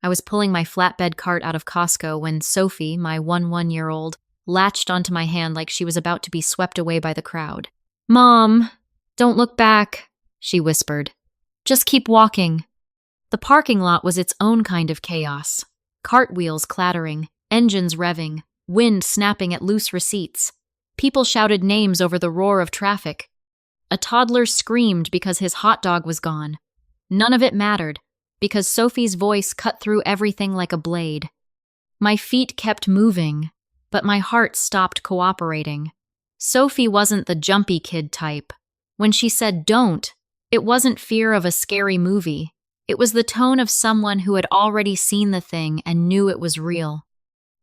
I was pulling my flatbed cart out of Costco when Sophie, my 1-year-old, latched onto my hand like she was about to be swept away by the crowd. "Mom, don't look back," she whispered. "Just keep walking." The parking lot was its own kind of chaos. Cartwheels clattering, engines revving, wind snapping at loose receipts. People shouted names over the roar of traffic. A toddler screamed because his hot dog was gone. None of it mattered, because Sophie's voice cut through everything like a blade. My feet kept moving, but my heart stopped cooperating. Sophie wasn't the jumpy kid type. When she said don't, it wasn't fear of a scary movie. It was the tone of someone who had already seen the thing and knew it was real.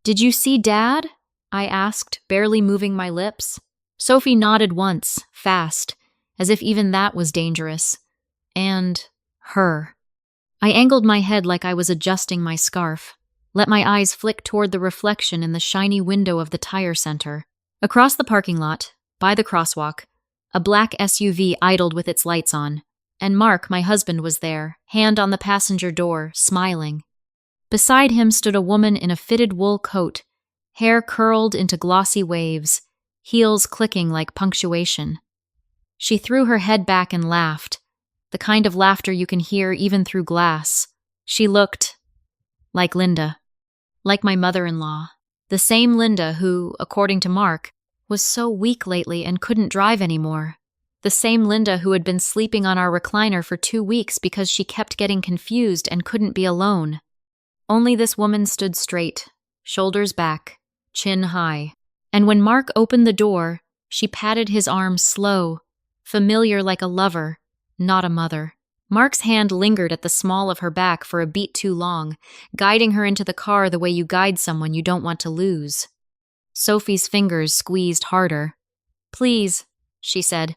"Did you see Dad?" I asked, barely moving my lips. Sophie nodded once, fast, as if even that was dangerous. And her. I angled my head like I was adjusting my scarf, let my eyes flick toward the reflection in the shiny window of the tire center. Across the parking lot, by the crosswalk, a black SUV idled with its lights on, and Mark, my husband, was there, hand on the passenger door, smiling. Beside him stood a woman in a fitted wool coat, hair curled into glossy waves, heels clicking like punctuation. She threw her head back and laughed, the kind of laughter you can hear even through glass. She looked like Linda, like my mother-in-law, the same Linda who, according to Mark, was so weak lately and couldn't drive anymore. The same Linda who had been sleeping on our recliner for 2 weeks because she kept getting confused and couldn't be alone. Only this woman stood straight, shoulders back, chin high. And when Mark opened the door, she patted his arm slow, familiar like a lover, not a mother. Mark's hand lingered at the small of her back for a beat too long, guiding her into the car the way you guide someone you don't want to lose. Sophie's fingers squeezed harder. "Please," she said.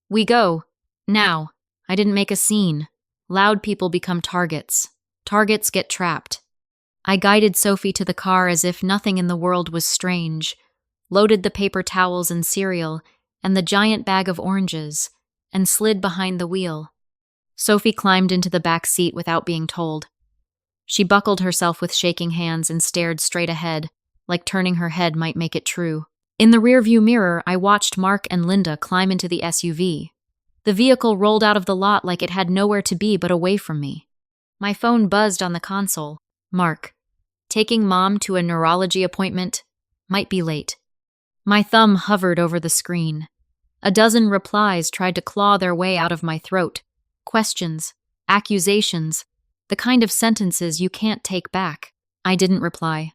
"We go. Now." I didn't make a scene. Loud people become targets. Targets get trapped. I guided Sophie to the car as if nothing in the world was strange, loaded the paper towels and cereal and the giant bag of oranges, and slid behind the wheel. Sophie climbed into the back seat without being told. She buckled herself with shaking hands and stared straight ahead, like turning her head might make it true. In the rearview mirror, I watched Mark and Linda climb into the SUV. The vehicle rolled out of the lot like it had nowhere to be but away from me. My phone buzzed on the console. Mark, taking Mom to a neurology appointment, might be late. My thumb hovered over the screen. A dozen replies tried to claw their way out of my throat. Questions, accusations, the kind of sentences you can't take back. I didn't reply,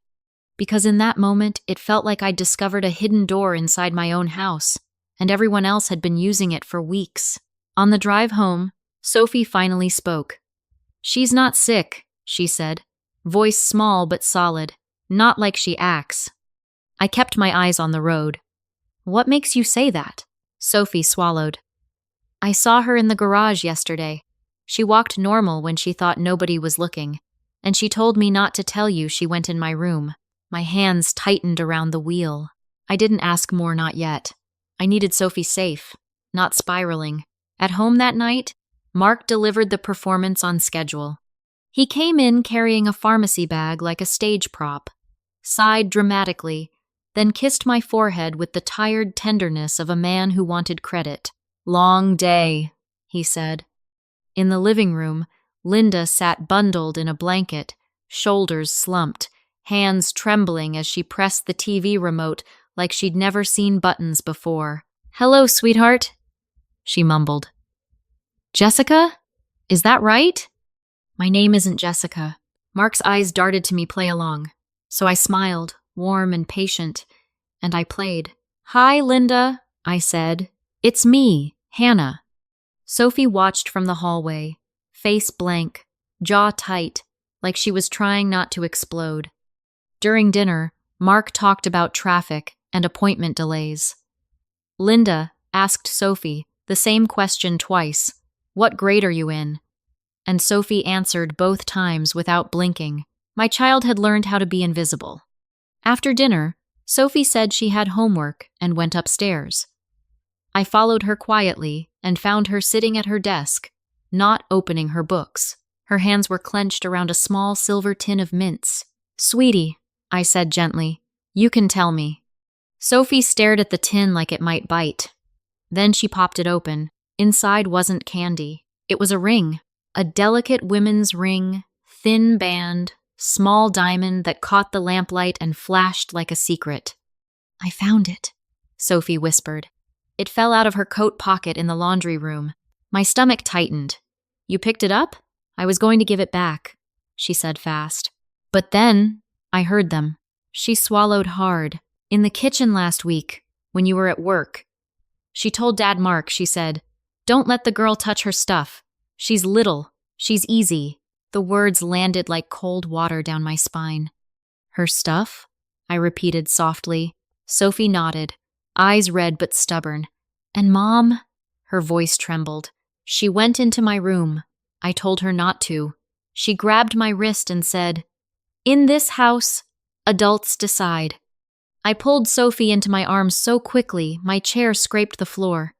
because in that moment it felt like I'd discovered a hidden door inside my own house, and everyone else had been using it for weeks. On the drive home, Sophie finally spoke. "She's not sick," she said, voice small but solid, not like she acts. I kept my eyes on the road. "What makes you say that?" Sophie swallowed. "I saw her in the garage yesterday. She walked normal when she thought nobody was looking, and she told me not to tell you she went in my room." My hands tightened around the wheel. I didn't ask more, not yet. I needed Sophie safe, not spiraling. At home that night, Mark delivered the performance on schedule. He came in carrying a pharmacy bag like a stage prop, sighed dramatically, then kissed my forehead with the tired tenderness of a man who wanted credit. "Long day," he said. In the living room, Linda sat bundled in a blanket, shoulders slumped, hands trembling as she pressed the TV remote like she'd never seen buttons before. "Hello, sweetheart," she mumbled. "Jessica? Is that right?" "My name isn't Jessica." Mark's eyes darted to me, "Play along." So I smiled, warm and patient, and I played. "Hi, Linda," I said. "It's me, Hannah." Sophie watched from the hallway, face blank, jaw tight, like she was trying not to explode. During dinner, Mark talked about traffic and appointment delays. Linda asked Sophie the same question twice, "What grade are you in?" And Sophie answered both times without blinking. My child had learned how to be invisible. After dinner, Sophie said she had homework and went upstairs. I followed her quietly and found her sitting at her desk, not opening her books. Her hands were clenched around a small silver tin of mints. "Sweetie," I said gently, "you can tell me." Sophie stared at the tin like it might bite. Then she popped it open. Inside wasn't candy. It was a ring. A delicate women's ring, thin band, small diamond that caught the lamplight and flashed like a secret. "I found it," Sophie whispered. It fell out of her coat pocket in the laundry room. My stomach tightened. "You picked it up? I was going to give it back," she said fast. But then I heard them. She swallowed hard. "In the kitchen last week, when you were at work." She told Dad Mark, she said, "Don't let the girl touch her stuff. She's little. She's easy." The words landed like cold water down my spine. "Her stuff?" I repeated softly. Sophie nodded, eyes red but stubborn. "And Mom?" Her voice trembled. "She went into my room. I told her not to. She grabbed my wrist and said, 'In this house, adults decide.'" I pulled Sophie into my arms so quickly, my chair scraped the floor.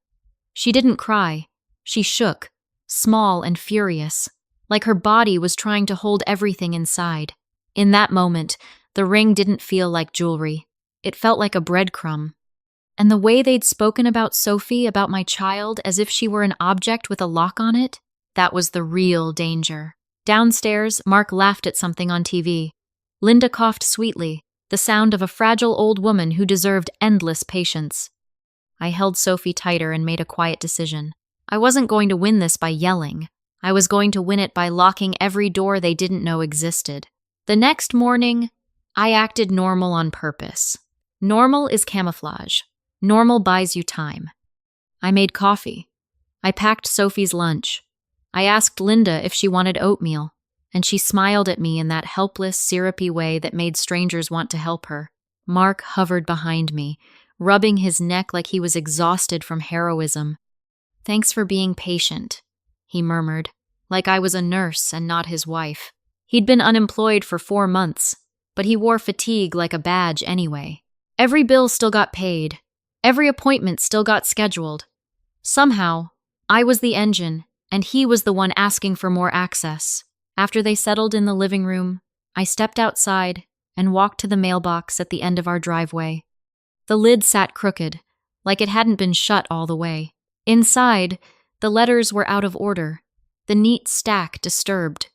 She didn't cry. She shook, small and furious, like her body was trying to hold everything inside. In that moment, the ring didn't feel like jewelry. It felt like a breadcrumb. And the way they'd spoken about Sophie, about my child, as if she were an object with a lock on it, that was the real danger. Downstairs, Mark laughed at something on TV. Linda coughed sweetly, the sound of a fragile old woman who deserved endless patience. I held Sophie tighter and made a quiet decision. I wasn't going to win this by yelling. I was going to win it by locking every door they didn't know existed. The next morning, I acted normal on purpose. Normal is camouflage. Normal buys you time. I made coffee. I packed Sophie's lunch. I asked Linda if she wanted oatmeal, and she smiled at me in that helpless, syrupy way that made strangers want to help her. Mark hovered behind me, rubbing his neck like he was exhausted from heroism. "Thanks for being patient," he murmured, like I was a nurse and not his wife. He'd been unemployed for 4 months, but he wore fatigue like a badge anyway. Every bill still got paid. Every appointment still got scheduled. Somehow, I was the engine, and he was the one asking for more access. After they settled in the living room, I stepped outside and walked to the mailbox at the end of our driveway. The lid sat crooked, like it hadn't been shut all the way. Inside, the letters were out of order, the neat stack disturbed.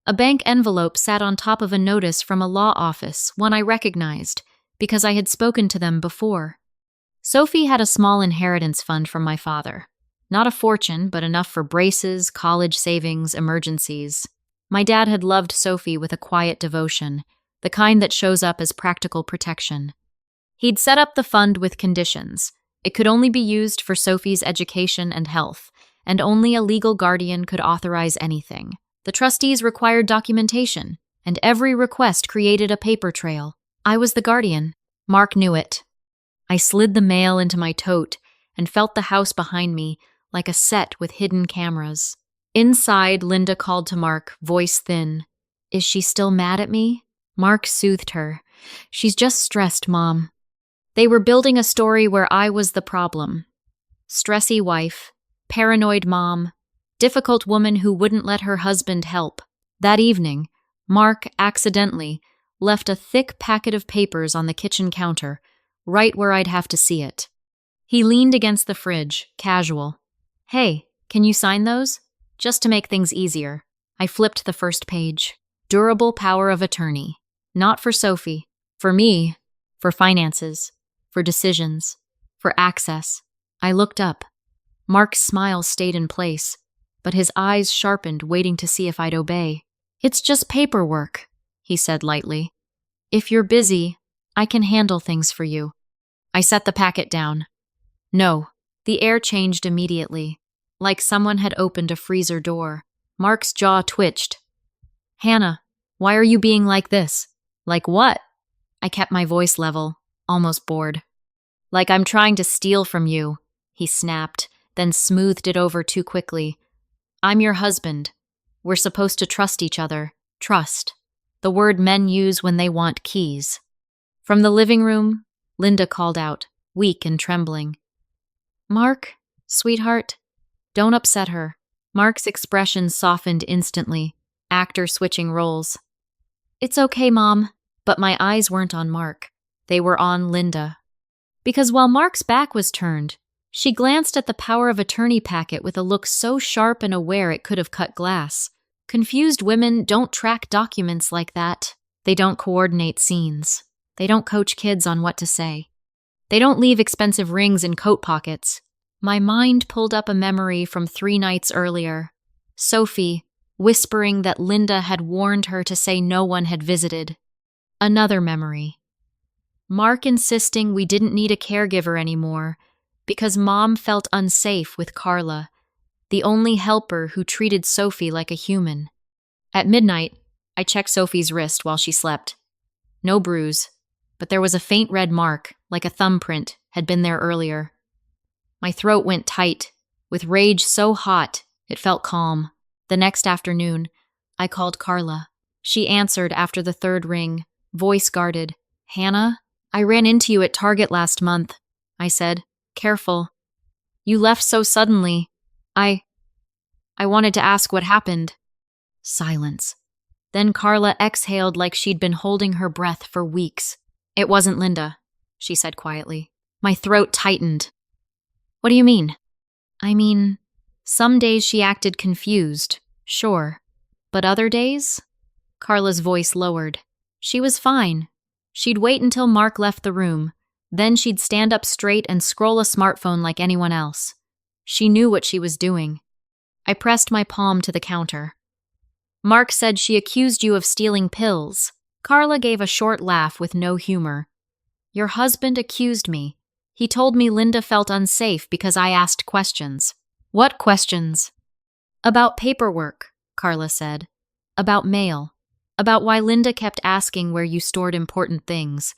A bank envelope sat on top of a notice from a law office, one I recognized, because I had spoken to them before. Sophie had a small inheritance fund from my father. Not a fortune, but enough for braces, college savings, emergencies. My dad had loved Sophie with a quiet devotion, the kind that shows up as practical protection. He'd set up the fund with conditions. It could only be used for Sophie's education and health, and only a legal guardian could authorize anything. The trustees required documentation, and every request created a paper trail. I was the guardian. Mark knew it. I slid the mail into my tote and felt the house behind me like a set with hidden cameras. Inside, Linda called to Mark, voice thin. "Is she still mad at me?" Mark soothed her. "She's just stressed, Mom." They were building a story where I was the problem. Stressy wife, paranoid mom, difficult woman who wouldn't let her husband help. That evening, Mark accidentally left a thick packet of papers on the kitchen counter, right where I'd have to see it. He leaned against the fridge, casual. "Hey, can you sign those?" Just to make things easier. I flipped the first page. Durable power of attorney. Not for Sophie. For me. For finances. For decisions. For access. I looked up. Mark's smile stayed in place, but his eyes sharpened, waiting to see if I'd obey. "It's just paperwork," he said lightly. "If you're busy, I can handle things for you." I set the packet down. No. The air changed immediately, like someone had opened a freezer door. Mark's jaw twitched. "Hannah, why are you being like this?" "Like what?" I kept my voice level, almost bored. "Like I'm trying to steal from you," he snapped, then smoothed it over too quickly. "I'm your husband. We're supposed to trust each other. Trust. The word men use when they want keys." From the living room, Linda called out, weak and trembling. "Mark, sweetheart, don't upset her." Mark's expression softened instantly. actor switching roles. It's okay, Mom. But my eyes weren't on Mark. They were on Linda. Because while Mark's back was turned, she glanced at the power of attorney packet with a look so sharp and aware it could have cut glass. Confused women don't track documents like that. They don't coordinate scenes. They don't coach kids on what to say. They don't leave expensive rings in coat pockets. My mind pulled up a memory from 3 nights earlier. Sophie, whispering that Linda had warned her to say no one had visited. Another memory. Mark insisting we didn't need a caregiver anymore because Mom felt unsafe with Carla, the only helper who treated Sophie like a human. At midnight, I checked Sophie's wrist while she slept. No bruise, but there was a faint red mark, like a thumbprint, had been there earlier. My throat went tight, with rage so hot it felt calm. The next afternoon, I called Carla. She answered after the 3rd ring, voice guarded. Hannah, I ran into you at Target last month, I said. Careful. You left so suddenly. I wanted to ask what happened. Silence. Then Carla exhaled like she'd been holding her breath for weeks. It wasn't Linda, she said quietly. My throat tightened. What do you mean? I mean, some days she acted confused, sure. But other days? Carla's voice lowered. She was fine. She'd wait until Mark left the room. Then she'd stand up straight and scroll a smartphone like anyone else. She knew what she was doing. I pressed my palm to the counter. Mark said she accused you of stealing pills. Carla gave a short laugh with no humor. Your husband accused me. He told me Linda felt unsafe because I asked questions. What questions? About paperwork, Carla said. About mail. About why Linda kept asking where you stored important things.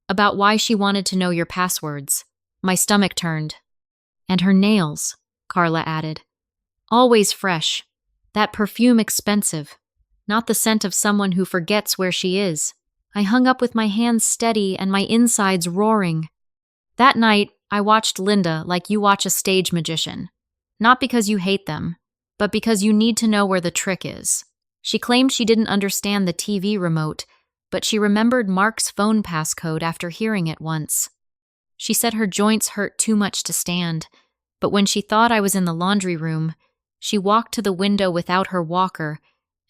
About why she wanted to know your passwords. My stomach turned. And her nails, Carla added. Always fresh. That perfume expensive. Not the scent of someone who forgets where she is. I hung up with my hands steady and my insides roaring. That night, I watched Linda like you watch a stage magician. Not because you hate them, but because you need to know where the trick is. She claimed she didn't understand the TV remote, but she remembered Mark's phone passcode after hearing it once. She said her joints hurt too much to stand, but when she thought I was in the laundry room, she walked to the window without her walker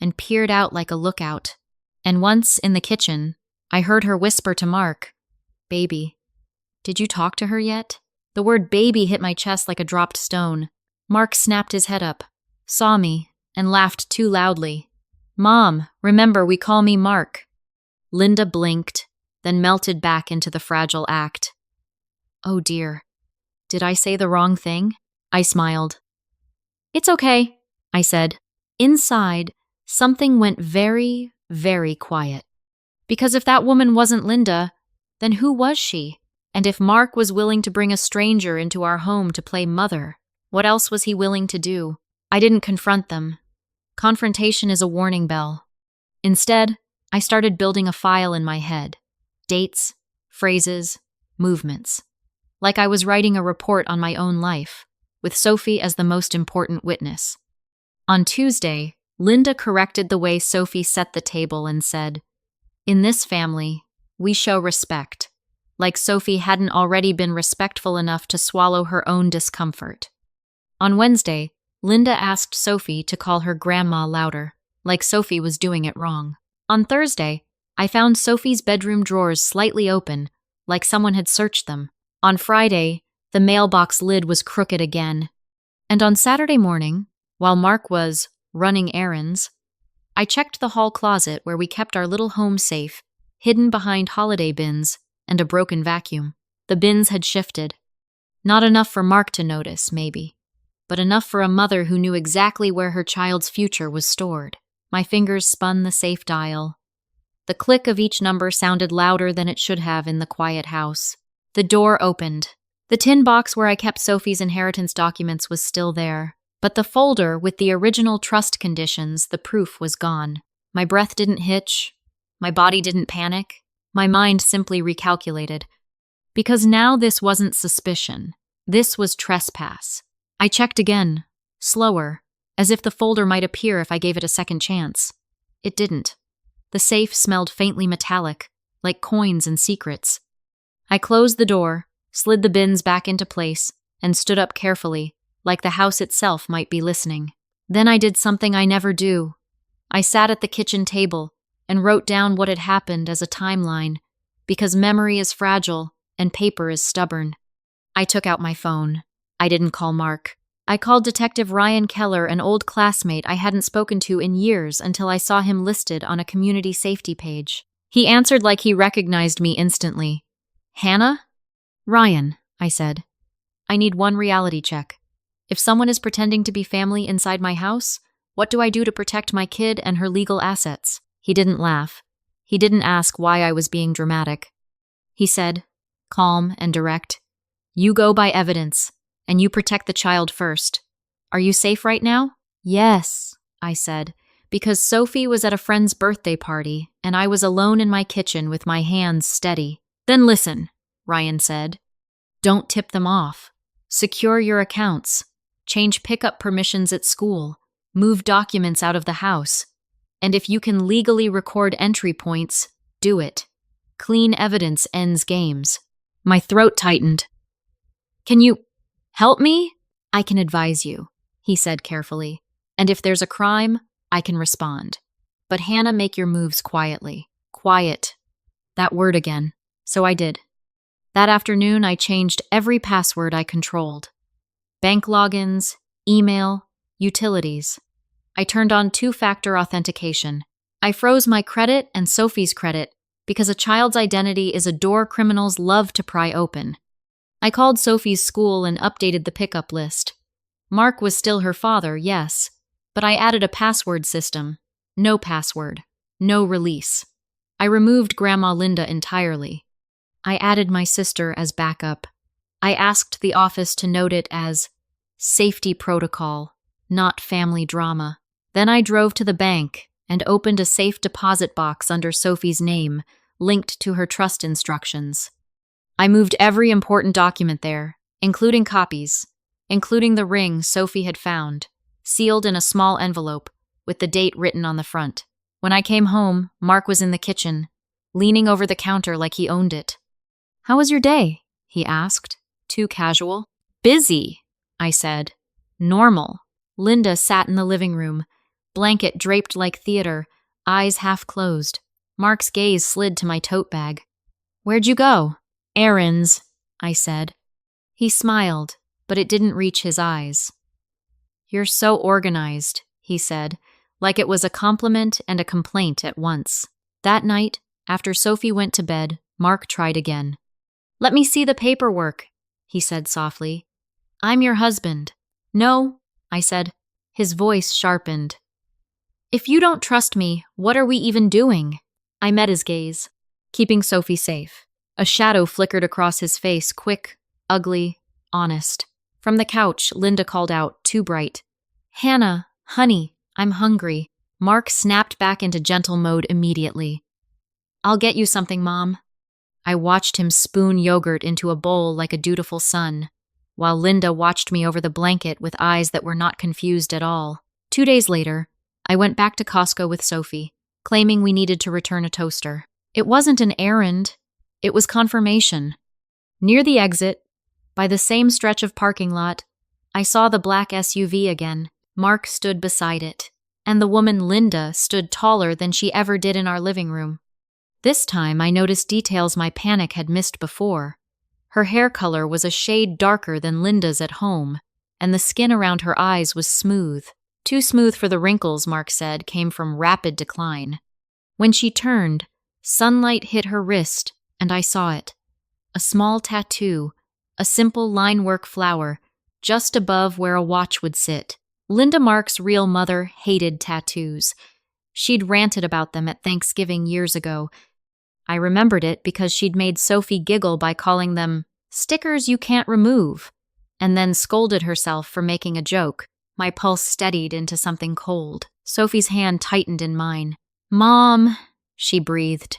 and peered out like a lookout. And once, in the kitchen, I heard her whisper to Mark, "Baby, did you talk to her yet?" The word baby hit my chest like a dropped stone. Mark snapped his head up, saw me, and laughed too loudly. "Mom, remember we call me Mark." Linda blinked, then melted back into the fragile act. Oh dear. Did I say the wrong thing? I smiled. It's okay, I said. Inside, something went very, very quiet. Because if that woman wasn't Linda, then who was she? And if Mark was willing to bring a stranger into our home to play mother, what else was he willing to do? I didn't confront them. Confrontation is a warning bell. Instead, I started building a file in my head. Dates, phrases, movements. Like I was writing a report on my own life, with Sophie as the most important witness. On Tuesday, Linda corrected the way Sophie set the table and said, "In this family, we show respect," like Sophie hadn't already been respectful enough to swallow her own discomfort. On Wednesday, Linda asked Sophie to call her grandma louder, like Sophie was doing it wrong. On Thursday, I found Sophie's bedroom drawers slightly open, like someone had searched them. On Friday, the mailbox lid was crooked again. And on Saturday morning, while Mark was running errands, I checked the hall closet where we kept our little home safe, hidden behind holiday bins and a broken vacuum. The bins had shifted. Not enough for Mark to notice, maybe, but enough for a mother who knew exactly where her child's future was stored. My fingers spun the safe dial. The click of each number sounded louder than it should have in the quiet house. The door opened. The tin box where I kept Sophie's inheritance documents was still there, but the folder with the original trust conditions, the proof was gone. My breath didn't hitch. My body didn't panic. My mind simply recalculated. Because now this wasn't suspicion. This was trespass. I checked again, slower, as if the folder might appear if I gave it a second chance. It didn't. The safe smelled faintly metallic, like coins and secrets. I closed the door, slid the bins back into place, and stood up carefully, like the house itself might be listening. Then I did something I never do. I sat at the kitchen table and wrote down what had happened as a timeline, because memory is fragile and paper is stubborn. I took out my phone. I didn't call Mark. I called Detective Ryan Keller, an old classmate I hadn't spoken to in years until I saw him listed on a community safety page. He answered like he recognized me instantly. Hannah? Ryan, I said. I need one reality check. If someone is pretending to be family inside my house, what do I do to protect my kid and her legal assets? He didn't laugh. He didn't ask why I was being dramatic. He said, calm and direct, you go by evidence, and you protect the child first. Are you safe right now? Yes, I said, because Sophie was at a friend's birthday party, and I was alone in my kitchen with my hands steady. Then listen, Ryan said. Don't tip them off. Secure your accounts. Change pickup permissions at school. Move documents out of the house. And if you can legally record entry points, do it. Clean evidence ends games. My throat tightened. Can you help me? I can advise you, he said carefully. And if there's a crime, I can respond. But Hannah, make your moves quietly. Quiet. That word again. So I did. That afternoon, I changed every password I controlled. Bank logins, email, utilities. I turned on two-factor authentication. I froze my credit and Sophie's credit because a child's identity is a door criminals love to pry open. I called Sophie's school and updated the pickup list. Mark was still her father, yes, but I added a password system. No password. No release. I removed Grandma Linda entirely. I added my sister as backup. I asked the office to note it as safety protocol, not family drama. Then I drove to the bank and opened a safe deposit box under Sophie's name, linked to her trust instructions. I moved every important document there, including copies, including the ring Sophie had found, sealed in a small envelope with the date written on the front. When I came home, Mark was in the kitchen, leaning over the counter like he owned it. How was your day? He asked, too casual. Busy, I said. Normal. Linda sat in the living room, blanket draped like theater, eyes half closed. Mark's gaze slid to my tote bag. Where'd you go? Errands, I said. He smiled, but it didn't reach his eyes. You're so organized, he said, like it was a compliment and a complaint at once. That night, after Sophie went to bed, Mark tried again. Let me see the paperwork, he said softly. I'm your husband. No, I said. His voice sharpened. If you don't trust me, what are we even doing? I met his gaze, keeping Sophie safe. A shadow flickered across his face, quick, ugly, honest. From the couch, Linda called out, too bright. Hannah, honey, I'm hungry. Mark snapped back into gentle mode immediately. I'll get you something, Mom. I watched him spoon yogurt into a bowl like a dutiful son, while Linda watched me over the blanket with eyes that were not confused at all. 2 days later, I went back to Costco with Sophie, claiming we needed to return a toaster. It wasn't an errand. It was confirmation. Near the exit, by the same stretch of parking lot, I saw the black SUV again. Mark stood beside it, and the woman Linda stood taller than she ever did in our living room. This time I noticed details my panic had missed before. Her hair color was a shade darker than Linda's at home, and the skin around her eyes was smooth. Too smooth for the wrinkles, Mark said, came from rapid decline. When she turned, sunlight hit her wrist, and I saw it. A small tattoo, a simple line-work flower, just above where a watch would sit. Linda Mark's real mother hated tattoos. She'd ranted about them at Thanksgiving years ago. I remembered it because she'd made Sophie giggle by calling them stickers you can't remove, and then scolded herself for making a joke. My pulse steadied into something cold. Sophie's hand tightened in mine. Mom, she breathed.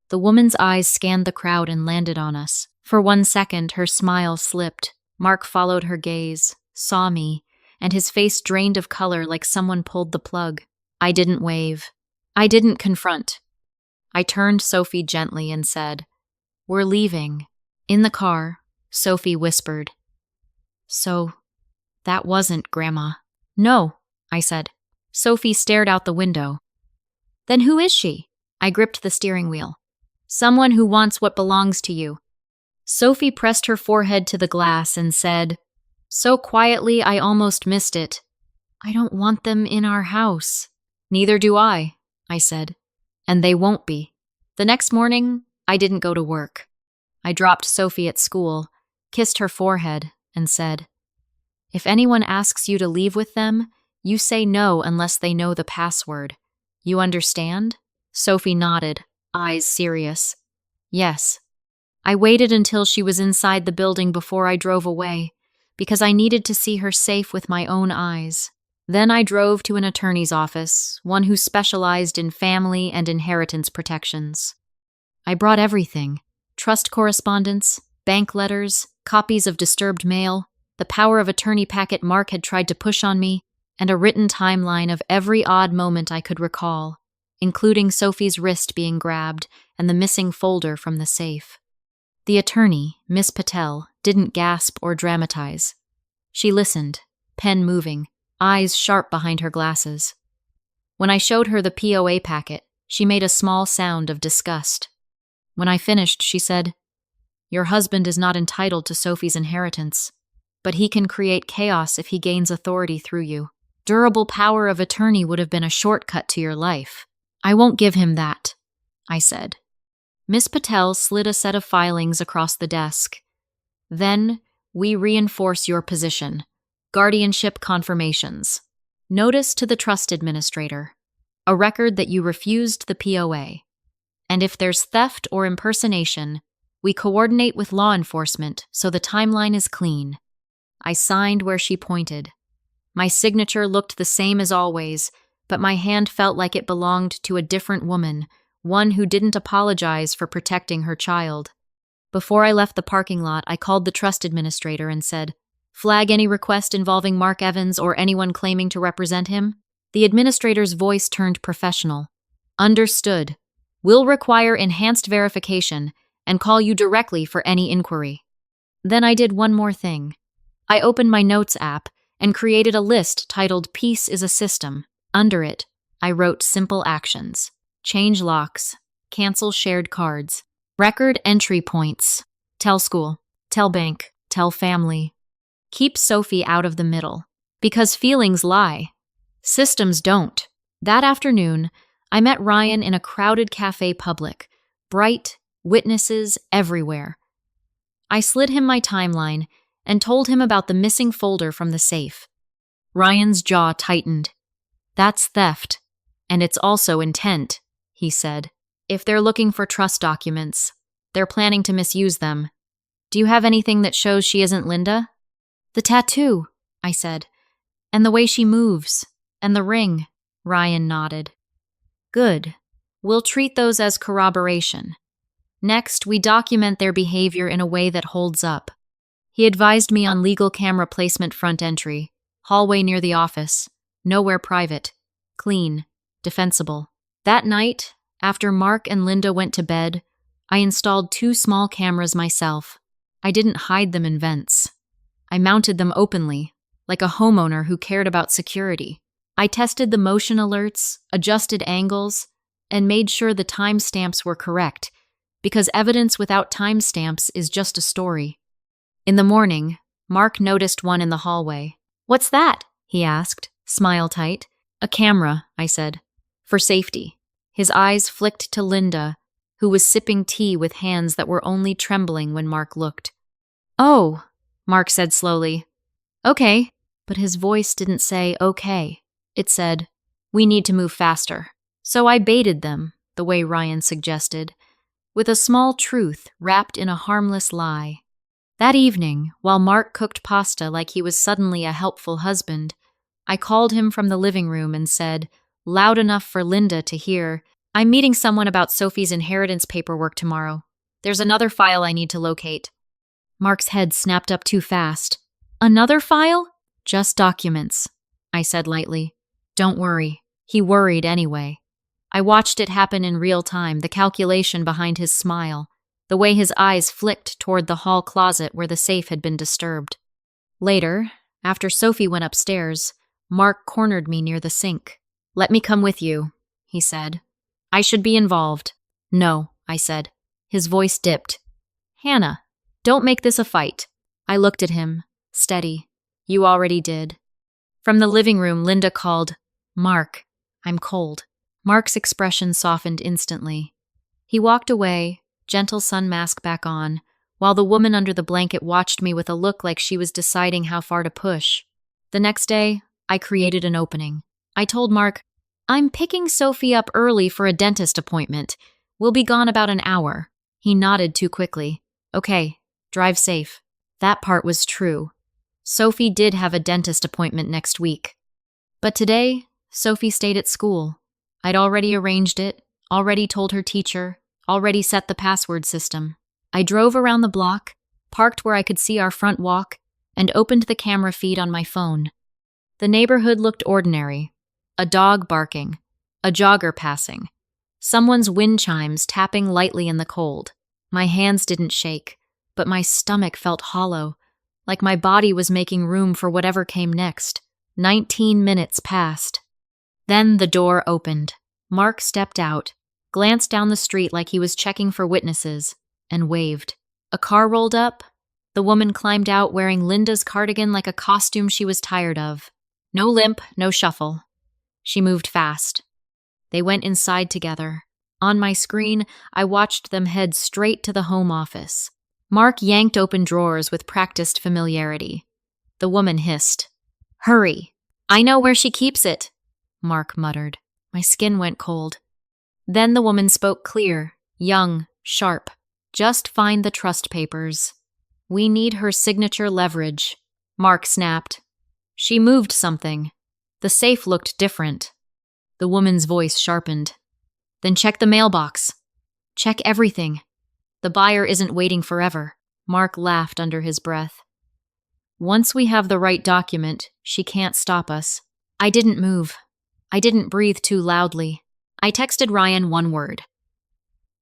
The woman's eyes scanned the crowd and landed on us. For 1 second, her smile slipped. Mark followed her gaze, saw me, and his face drained of color like someone pulled the plug. I didn't wave. I didn't confront. I turned Sophie gently and said, "We're leaving." In the car, Sophie whispered, "So, that wasn't Grandma." "No," I said. Sophie stared out the window. "Then who is she?" I gripped the steering wheel. "Someone who wants what belongs to you." Sophie pressed her forehead to the glass and said, so quietly I almost missed it, "I don't want them in our house." "Neither do I," said. "And they won't be." The next morning, I didn't go to work. I dropped Sophie at school, kissed her forehead, and said, "If anyone asks you to leave with them, you say no unless they know the password. You understand?" Sophie nodded, eyes serious. "Yes." I waited until she was inside the building before I drove away, because I needed to see her safe with my own eyes. Then I drove to an attorney's office, one who specialized in family and inheritance protections. I brought everything: trust correspondence, bank letters, copies of disturbed mail, the power of attorney packet Mark had tried to push on me, and a written timeline of every odd moment I could recall, including Sophie's wrist being grabbed and the missing folder from the safe. The attorney, Miss Patel, didn't gasp or dramatize. She listened, pen moving, eyes sharp behind her glasses. When I showed her the POA packet, she made a small sound of disgust. When I finished, she said, "Your husband is not entitled to Sophie's inheritance, but he can create chaos if he gains authority through you. Durable power of attorney would have been a shortcut to your life." "I won't give him that," I said. Miss Patel slid a set of filings across the desk. "Then, we reinforce your position. Guardianship confirmations. Notice to the trust administrator. A record that you refused the POA. And if there's theft or impersonation, we coordinate with law enforcement so the timeline is clean." I signed where she pointed. My signature looked the same as always, but my hand felt like it belonged to a different woman, one who didn't apologize for protecting her child. Before I left the parking lot, I called the trust administrator and said, "Flag any request involving Mark Evans or anyone claiming to represent him." The administrator's voice turned professional. "Understood. We'll require enhanced verification and call you directly for any inquiry." Then I did one more thing. I opened my notes app and created a list titled "Peace is a System." Under it, I wrote simple actions: change locks, cancel shared cards, record entry points, tell school, tell bank, tell family. Keep Sophie out of the middle, because feelings lie. Systems don't. That afternoon, I met Ryan in a crowded cafe public, bright, witnesses everywhere. I slid him my timeline and told him about the missing folder from the safe. Ryan's jaw tightened. "That's theft, and it's also intent," he said. "If they're looking for trust documents, they're planning to misuse them. Do you have anything that shows she isn't Linda?" "The tattoo," I said, "and the way she moves, and the ring." Ryan nodded. "Good. We'll treat those as corroboration. Next, we document their behavior in a way that holds up." He advised me on legal camera placement: front entry, hallway near the office, nowhere private, clean, defensible. That night, after Mark and Linda went to bed, I installed 2 small cameras myself. I didn't hide them in vents. I mounted them openly, like a homeowner who cared about security. I tested the motion alerts, adjusted angles, and made sure the timestamps were correct, because evidence without timestamps is just a story. In the morning, Mark noticed one in the hallway. "What's that?" he asked, smile tight. "A camera," I said, "for safety." His eyes flicked to Linda, who was sipping tea with hands that were only trembling when Mark looked. "Oh," Mark said slowly. "Okay." But his voice didn't say okay. It said, "We need to move faster." So I baited them, the way Ryan suggested, with a small truth wrapped in a harmless lie. That evening, while Mark cooked pasta like he was suddenly a helpful husband, I called him from the living room and said, loud enough for Linda to hear, "I'm meeting someone about Sophie's inheritance paperwork tomorrow. There's another file I need to locate." Mark's head snapped up too fast. "Another file?" "Just documents," I said lightly. "Don't worry." He worried anyway. I watched it happen in real time, the calculation behind his smile, the way his eyes flicked toward the hall closet where the safe had been disturbed. Later, after Sophie went upstairs, Mark cornered me near the sink. "Let me come with you," he said. "I should be involved." "No," I said. His voice dipped. "Hannah, don't make this a fight." I looked at him, steady. "You already did." From the living room, Linda called, "Mark, I'm cold." Mark's expression softened instantly. He walked away, gentle sun mask back on, while the woman under the blanket watched me with a look like she was deciding how far to push. The next day, I created an opening. I told Mark, "I'm picking Sophie up early for a dentist appointment. We'll be gone about an hour." He nodded too quickly. "Okay, drive safe." That part was true. Sophie did have a dentist appointment next week. But today, Sophie stayed at school. I'd already arranged it, already told her teacher, already set the password system. I drove around the block, parked where I could see our front walk, and opened the camera feed on my phone. The neighborhood looked ordinary. A dog barking, a jogger passing, someone's wind chimes tapping lightly in the cold. My hands didn't shake, but my stomach felt hollow, like my body was making room for whatever came next. 19 minutes passed. Then the door opened. Mark stepped out, glanced down the street like he was checking for witnesses, and waved. A car rolled up. The woman climbed out wearing Linda's cardigan like a costume she was tired of. No limp, no shuffle. She moved fast. They went inside together. On my screen, I watched them head straight to the home office. Mark yanked open drawers with practiced familiarity. The woman hissed. "Hurry! I know where she keeps it," Mark muttered. My skin went cold. Then the woman spoke clear, young, sharp. "Just find the trust papers. We need her signature leverage." Mark snapped. She moved something. The safe looked different. The woman's voice sharpened. "Then check the mailbox. Check everything. The buyer isn't waiting forever." Mark laughed under his breath. "Once we have the right document, she can't stop us." I didn't move. I didn't breathe too loudly. I texted Ryan one word.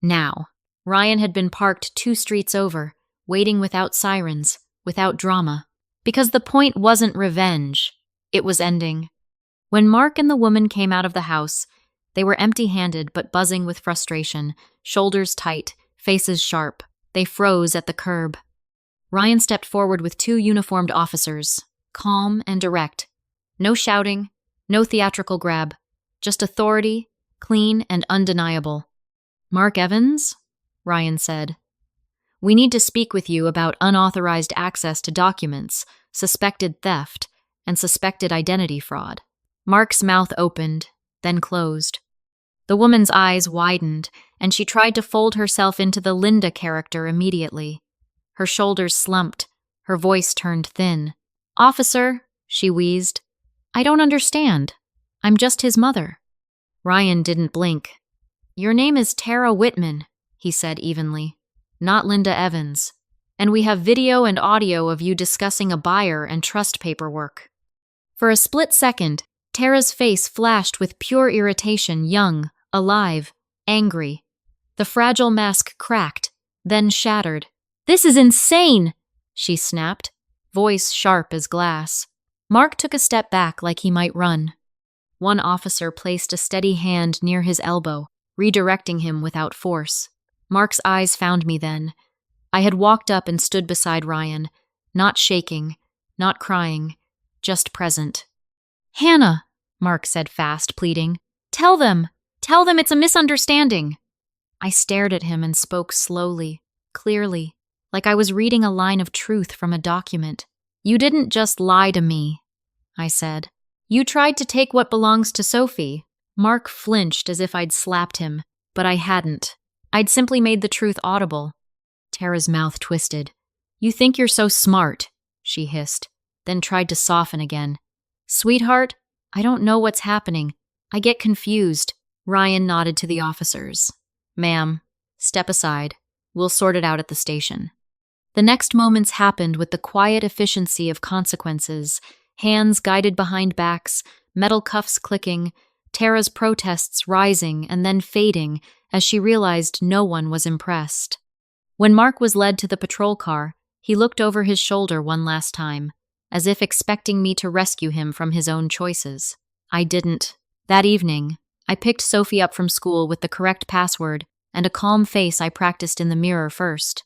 Now. Ryan had been parked 2 streets over, waiting without sirens, without drama. Because the point wasn't revenge. It was ending. When Mark and the woman came out of the house, they were empty-handed but buzzing with frustration, shoulders tight, faces sharp. They froze at the curb. Ryan stepped forward with 2 uniformed officers, calm and direct. No shouting, no theatrical grab, just authority, clean and undeniable. "Mark Evans?" Ryan said. "We need to speak with you about unauthorized access to documents, suspected theft, and suspected identity fraud." Mark's mouth opened, then closed. The woman's eyes widened, and she tried to fold herself into the Linda character immediately. Her shoulders slumped, her voice turned thin. "Officer," she wheezed, "I don't understand. I'm just his mother." Ryan didn't blink. "Your name is Tara Whitman," he said evenly, "not Linda Evans. And we have video and audio of you discussing a buyer and trust paperwork." For a split second, Tara's face flashed with pure irritation, young, alive, angry. The fragile mask cracked, then shattered. "This is insane!" she snapped, voice sharp as glass. Mark took a step back like he might run. One officer placed a steady hand near his elbow, redirecting him without force. Mark's eyes found me then. I had walked up and stood beside Ryan, not shaking, not crying, just present. "Hannah," Mark said fast, pleading. Tell them it's a misunderstanding." I stared at him and spoke slowly, clearly, like I was reading a line of truth from a document. "You didn't just lie to me," I said. "You tried to take what belongs to Sophie." Mark flinched as if I'd slapped him, but I hadn't. I'd simply made the truth audible. Tara's mouth twisted. "You think you're so smart," she hissed, then tried to soften again. "Sweetheart, I don't know what's happening. I get confused." Ryan nodded to the officers. "Ma'am, step aside. We'll sort it out at the station." The next moments happened with the quiet efficiency of consequences, hands guided behind backs, metal cuffs clicking, Tara's protests rising and then fading as she realized no one was impressed. When Mark was led to the patrol car, he looked over his shoulder one last time, as if expecting me to rescue him from his own choices. I didn't. That evening, I picked Sophie up from school with the correct password and a calm face I practiced in the mirror first.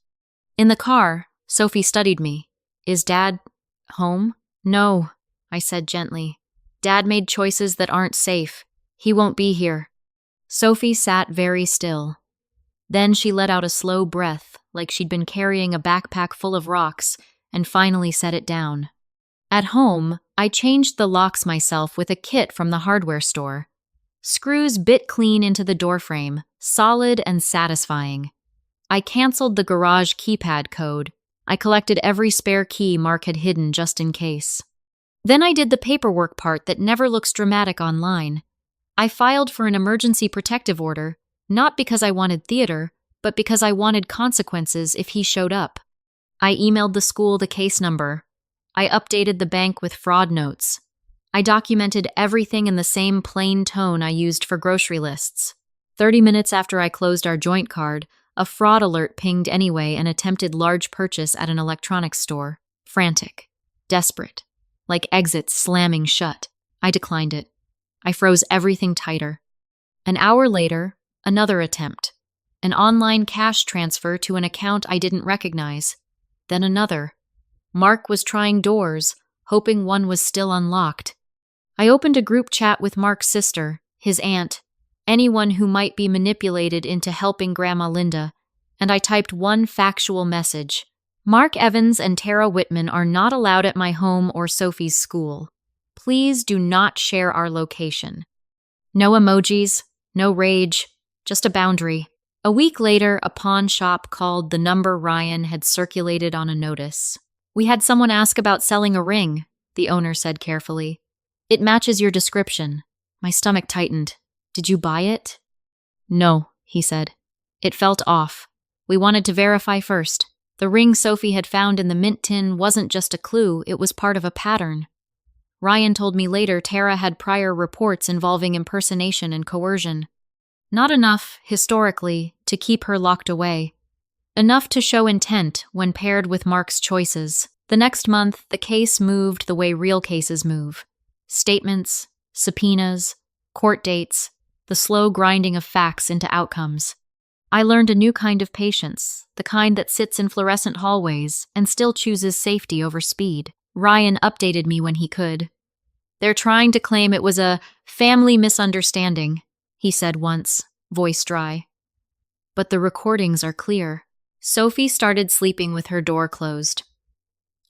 In the car, Sophie studied me. "Is Dad home?" "No," I said gently. "Dad made choices that aren't safe. He won't be here." Sophie sat very still. Then she let out a slow breath, like she'd been carrying a backpack full of rocks, and finally set it down. At home, I changed the locks myself with a kit from the hardware store. Screws bit clean into the doorframe, solid and satisfying. I canceled the garage keypad code. I collected every spare key Mark had hidden just in case. Then I did the paperwork part that never looks dramatic online. I filed for an emergency protective order, not because I wanted theater, but because I wanted consequences if he showed up. I emailed the school the case number. I updated the bank with fraud notes. I documented everything in the same plain tone I used for grocery lists. 30 minutes after I closed our joint card, a fraud alert pinged anyway and attempted large purchase at an electronics store. Frantic. Desperate. Like exits slamming shut. I declined it. I froze everything tighter. An hour later, another attempt. An online cash transfer to an account I didn't recognize. Then another. Mark was trying doors, hoping one was still unlocked. I opened a group chat with Mark's sister, his aunt, anyone who might be manipulated into helping Grandma Linda, and I typed one factual message. "Mark Evans and Tara Whitman are not allowed at my home or Sophie's school. Please do not share our location." No emojis, no rage, just a boundary. A week later, a pawn shop called the number Ryan had circulated on a notice. "We had someone ask about selling a ring," the owner said carefully. "It matches your description." My stomach tightened. "Did you buy it?" "No," he said. "It felt off. We wanted to verify first. The ring Sophie had found in the mint tin wasn't just a clue, it was part of a pattern." Ryan told me later Tara had prior reports involving impersonation and coercion. Not enough, historically, to keep her locked away. Enough to show intent when paired with Mark's choices. The next month, the case moved the way real cases move. Statements, subpoenas, court dates, the slow grinding of facts into outcomes. I learned a new kind of patience, the kind that sits in fluorescent hallways and still chooses safety over speed. Ryan updated me when he could. "They're trying to claim it was a family misunderstanding," he said once, voice dry. "But the recordings are clear." Sophie started sleeping with her door closed.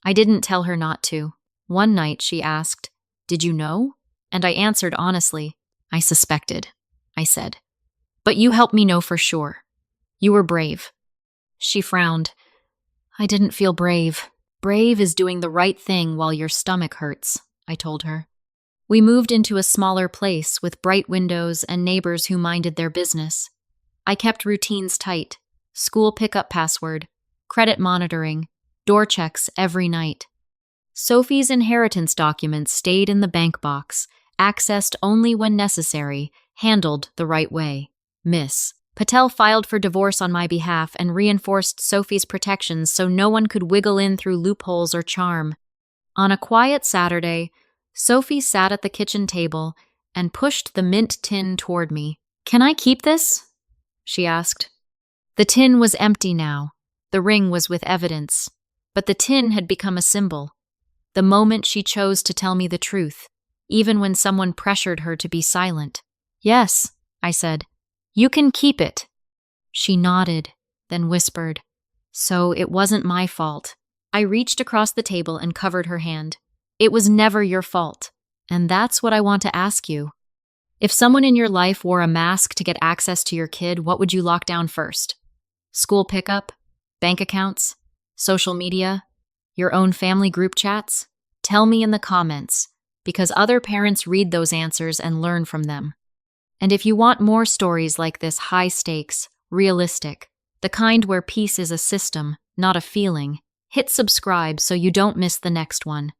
I didn't tell her not to. One night she asked, "Did you know?" And I answered honestly, "I suspected," I said. "But you helped me know for sure. You were brave." She frowned. "I didn't feel brave. Brave is doing the right thing while your stomach hurts," I told her. We moved into a smaller place with bright windows and neighbors who minded their business. I kept routines tight. School pickup password, credit monitoring, door checks every night. Sophie's inheritance documents stayed in the bank box, accessed only when necessary, handled the right way. Miss Patel filed for divorce on my behalf and reinforced Sophie's protections so no one could wiggle in through loopholes or charm. On a quiet Saturday, Sophie sat at the kitchen table and pushed the mint tin toward me. "Can I keep this?" she asked. The tin was empty now. The ring was with evidence. But the tin had become a symbol. The moment she chose to tell me the truth, even when someone pressured her to be silent. "Yes," I said. "You can keep it." She nodded, then whispered, "So it wasn't my fault." I reached across the table and covered her hand. "It was never your fault. And that's what I want to ask you. If someone in your life wore a mask to get access to your kid, what would you lock down first? School pickup? Bank accounts? Social media? Your own family group chats? Tell me in the comments, because other parents read those answers and learn from them. And if you want more stories like this, high stakes, realistic, the kind where peace is a system, not a feeling, hit subscribe so you don't miss the next one.